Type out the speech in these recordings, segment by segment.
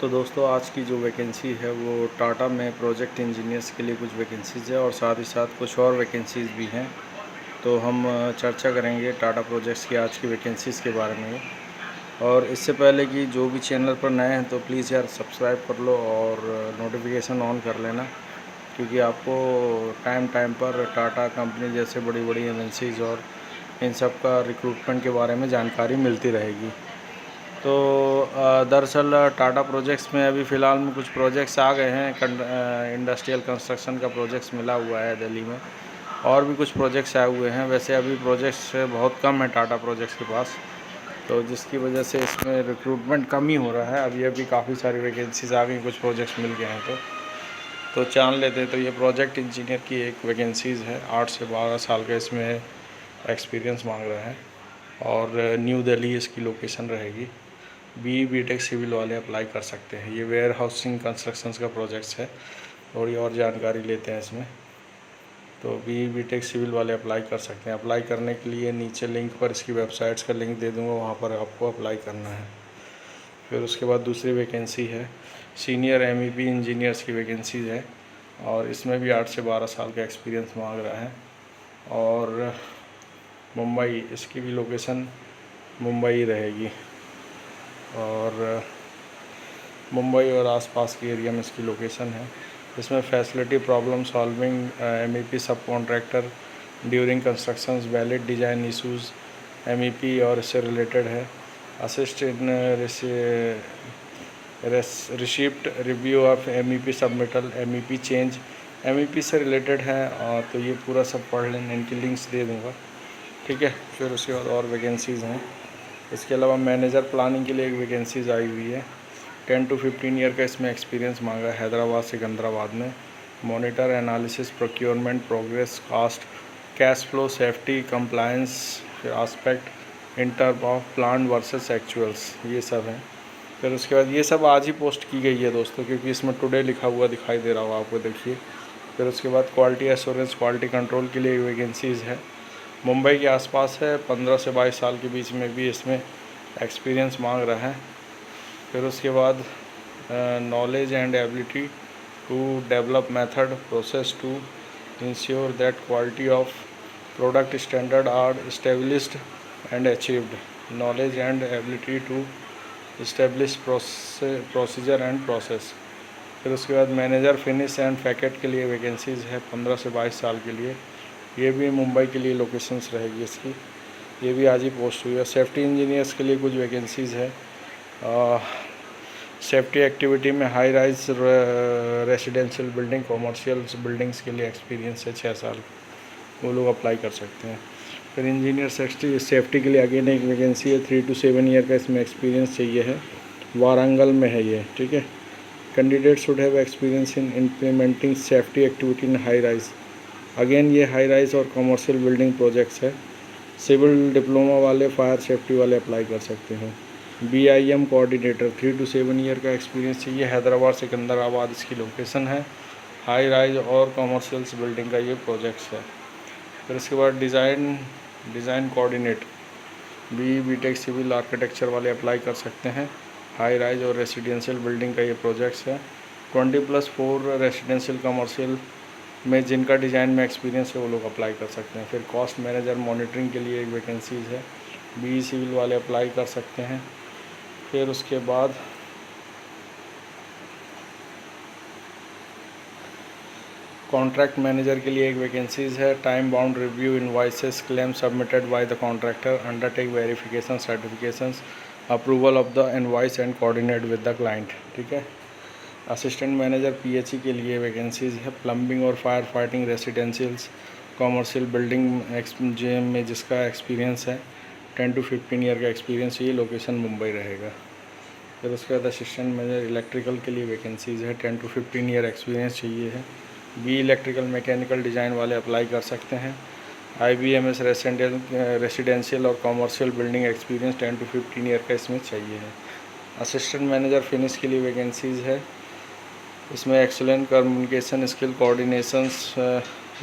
तो दोस्तों आज की जो वैकेंसी है वो टाटा में प्रोजेक्ट इंजीनियर्स के लिए कुछ वैकेंसीज़ है और साथ ही साथ कुछ और वैकेंसीज़ भी हैं। तो हम चर्चा करेंगे टाटा प्रोजेक्ट्स की आज की वैकेंसीज़ के बारे में। और इससे पहले कि जो भी चैनल पर नए हैं तो प्लीज़ यार सब्सक्राइब कर लो और नोटिफिकेशन ऑन कर लेना, क्योंकि आपको टाइम टाइम पर टाटा कंपनी जैसे बड़ी बड़ी एजेंसीज़ और इन सब का रिक्रूटमेंट के बारे में जानकारी मिलती रहेगी। तो दरअसल टाटा प्रोजेक्ट्स में अभी फ़िलहाल में कुछ प्रोजेक्ट्स आ गए हैं। इंडस्ट्रियल कंस्ट्रक्शन का प्रोजेक्ट्स मिला हुआ है दिल्ली में, और भी कुछ प्रोजेक्ट्स आए हुए हैं। वैसे अभी प्रोजेक्ट्स बहुत कम है टाटा प्रोजेक्ट्स के पास, तो जिसकी वजह से इसमें रिक्रूटमेंट कम ही हो रहा है। अभी काफ़ी सारी वैकेंसीज़ आ गई, कुछ प्रोजेक्ट्स मिल गए हैं। तो जान लेते हैं। तो ये प्रोजेक्ट इंजीनियर की एक वैकेंसीज़ है, 8 से 12 साल का इसमें एक्सपीरियंस मांग रहा है, और न्यू दिल्ली इसकी लोकेशन रहेगी। बी.टेक सिविल वाले अप्लाई कर सकते हैं। ये वेयर हाउसिंग कंस्ट्रक्शंस का प्रोजेक्ट्स है। थोड़ी और जानकारी लेते हैं इसमें। तो बी.टेक सिविल वाले अप्लाई कर सकते हैं। अप्लाई करने के लिए नीचे लिंक पर इसकी वेबसाइट्स का लिंक दे दूँगा, वहाँ पर आपको अप्लाई करना है। फिर उसके बाद दूसरी वैकेंसी है सीनियर MEP इंजीनियर्स की वैकेंसीज है, और इसमें भी 8 से 12 साल का एक्सपीरियंस मांग रहा है। और मुंबई, इसकी भी लोकेशन मुंबई रहेगी, और मुंबई और आसपास के एरिया में इसकी लोकेशन है। इसमें फैसिलिटी प्रॉब्लम सॉल्विंग MEP सब contractor during constructions, valid design issues MEP और इससे रिलेटेड है। Assist in receipt review of MEP submittal, MEP change, MEP से रिलेटेड है। तो ये पूरा सब पढ़ लेना, इनकी लिंक्स दे दूँगा, ठीक है। फिर उसके बाद और वैकेंसीज़ हैं। इसके अलावा मैनेजर प्लानिंग के लिए एक वैकेंसीज़ आई हुई है। 10 to 15 ईयर का इसमें एक्सपीरियंस मांगा है, हैदराबाद सिकंदराबाद में। Monitor analysis procurement progress cost cash flow safety compliance aspect inter of plan versus actuals, ये सब हैं। फिर उसके बाद ये सब आज ही पोस्ट की गई है दोस्तों, क्योंकि इसमें टुडे लिखा हुआ दिखाई दे रहा होगा आपको, देखिए। फिर उसके बाद क्वालिटी एश्योरेंस क्वालिटी कंट्रोल के लिए वैकेंसीज़ है, मुंबई के आसपास है। 15 से 22 साल के बीच में भी इसमें एक्सपीरियंस मांग रहा है। फिर उसके बाद knowledge and ability to develop method process to ensure that quality of product standard are established and achieved, knowledge and ability to establish procedure and process. फिर उसके बाद मैनेजर फिनिश एंड पैकेट के लिए वैकेंसीज़ है, 15 से 22 साल के लिए। ये भी मुंबई के लिए लोकेशंस रहेगी इसकी, ये भी आज ही पोस्ट हुई है। सेफ्टी इंजीनियर्स के लिए कुछ वैकेंसीज़ है। सेफ्टी एक्टिविटी में high rise residential building, commercial buildings के लिए एक्सपीरियंस है 6 साल, वो लोग अप्लाई कर सकते हैं। फिर इंजीनियर सेफ्टी के लिए अगेन एक वैकेंसी है, 3 to 7 ईयर का इसमें एक्सपीरियंस चाहिए है। वारंगल में है ये, ठीक है। Candidate should have experience in implementing safety activity in high rise, again ये हाई राइज और कमर्शियल बिल्डिंग प्रोजेक्ट्स है। सिविल डिप्लोमा वाले, फायर सेफ्टी वाले अप्लाई कर सकते हैं। BIM कोऑर्डिनेटर, 3 to 7 ईयर का एक्सपीरियंस चाहिए, हैदराबाद सिकंदराबाद इसकी लोकेशन है। हाई राइज और कमर्शियल्स बिल्डिंग का ये प्रोजेक्ट्स है। फिर इसके बाद design coordinate, BTech civil architecture वाले अप्लाई कर सकते हैं। हाई राइज और रेसिडेंशियल बिल्डिंग का ये प्रोजेक्ट्स है। 20+4 रेसिडेंशियल कमर्शियल में जिनका डिज़ाइन में एक्सपीरियंस है वो लोग अप्लाई कर सकते हैं। फिर कॉस्ट मैनेजर मॉनिटरिंग के लिए एक वैकेंसीज़ है, बी सिविल वाले अप्लाई कर सकते हैं। फिर उसके बाद कॉन्ट्रैक्ट मैनेजर के लिए एक वैकेंसीज़ है। Time bound review invoices claim submitted by the contractor, undertake verification certifications, approval of the invoice and coordinate with the client, ठीक है। असिस्टेंट मैनेजर PHE के लिए वैकेंसीज़ है। प्लम्बिंग और fire fighting residentials commercial building जेम में जिसका experience है 10 to 15 ईयर का एक्सपीरियंस, ये लोकेशन मुंबई रहेगा। फिर उसके बाद असिस्टेंट मैनेजर इलेक्ट्रिकल के लिए वैकेंसीज़ है, 10 to 15 ईयर एक्सपीरियंस चाहिए है। बी इलेक्ट्रिकल मैकेनिकल डिज़ाइन वाले अप्लाई कर सकते हैं। IBMS रेसिडेंशियल और commercial building experience 10 to 15 year का इसमें चाहिए है। असिस्टेंट मैनेजर फिनिश के लिए वैकेंसीज़ है, इसमें excellent communication skill, coordinations,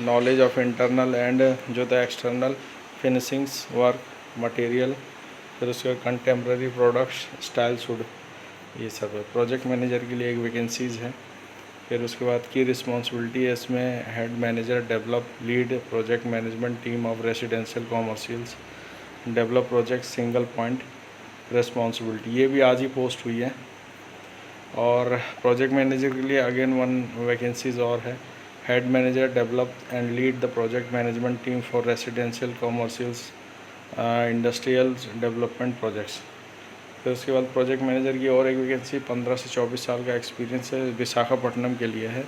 knowledge of internal and जो था एक्सटर्नल फिनिशिंग्स वर्क मटेरियल। फिर उसके बाद कंटेम्प्रेरी प्रोडक्ट्स स्टाइल शुड ये सब है। प्रोजेक्ट मैनेजर के लिए एक वैकेंसीज़ है। फिर उसके बाद की रिस्पॉन्सिबिलिटी है इसमें, head manager develop lead project management team of residential commercials, develop project single point responsibility, ये भी आज ही पोस्ट हुई है। और प्रोजेक्ट मैनेजर के लिए अगेन 1 वैकेंसीज़ और है, head manager develop and lead the project management team for residential commercials industrial development projects. फिर उसके बाद प्रोजेक्ट मैनेजर की और एक वैकेंसी 15 से 24 साल का एक्सपीरियंस है, विशाखापट्टनम के लिए है।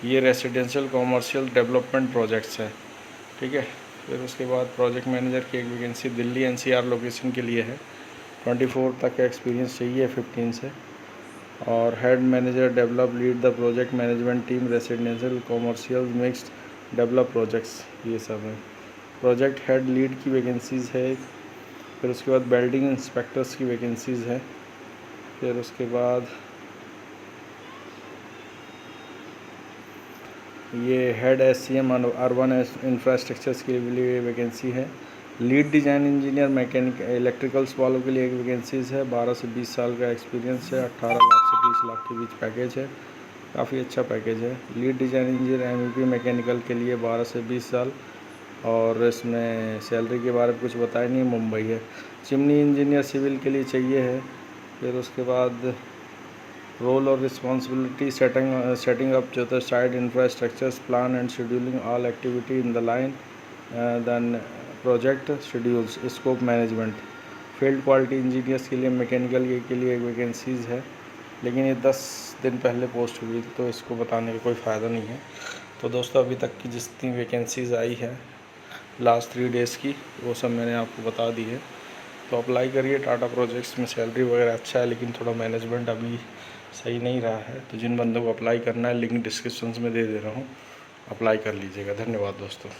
ये रेसिडेंशियल कॉमर्शियल डेवलपमेंट प्रोजेक्ट्स है, ठीक है। फिर उसके बाद प्रोजेक्ट मैनेजर की एक वैकेंसी दिल्ली NCR लोकेशन के लिए है, 24 तक का एक्सपीरियंस चाहिए 15 से। और head manager develop lead the project management team residential commercial mixed develop projects, ये सब है। प्रोजेक्ट हेड लीड की वैकेंसीज़ है। फिर उसके बाद बिल्डिंग इंस्पेक्टर्स की वैकेंसीज़ है। फिर उसके बाद ये हेड SCM अर्बन इंफ्रास्ट्रक्चर्स के लिए वैकेंसी है। Lead design engineer mechanic electricals वालों के लिए एक वैकेंसीज़ है, 12 से 20 साल का एक्सपीरियंस है, 18 लाख से 30 लाख के बीच पैकेज है, काफ़ी अच्छा पैकेज है। Lead design engineer MEP mechanical के लिए 12 से 20 साल, और इसमें सैलरी के बारे में कुछ बताया नहीं, मुंबई है। चिमनी इंजीनियर सिविल के लिए चाहिए है। फिर उसके बाद रोल और रिस्पॉन्सिबिलिटी सेटिंग अप जो था side infrastructures plan and scheduling all activity in the line, then project schedules scope management. Field quality engineers के लिए मैकेनिकल के लिए एक वैकेंसीज़ है, लेकिन ये 10 दिन पहले पोस्ट हुई थी, तो इसको बताने का कोई फ़ायदा नहीं है। तो दोस्तों अभी तक की जितनी वैकेंसीज़ आई है लास्ट 3 डेज़ की, वो सब मैंने आपको बता दी है। तो अप्लाई करिए। टाटा प्रोजेक्ट्स में सैलरी वगैरह अच्छा है, लेकिन थोड़ा मैनेजमेंट अभी सही नहीं रहा है। तो जिन बंदों को अप्लाई करना है, लिंक डिस्क्रिप्शन में दे दे रहा हूँ, अप्लाई कर लीजिएगा। धन्यवाद दोस्तों।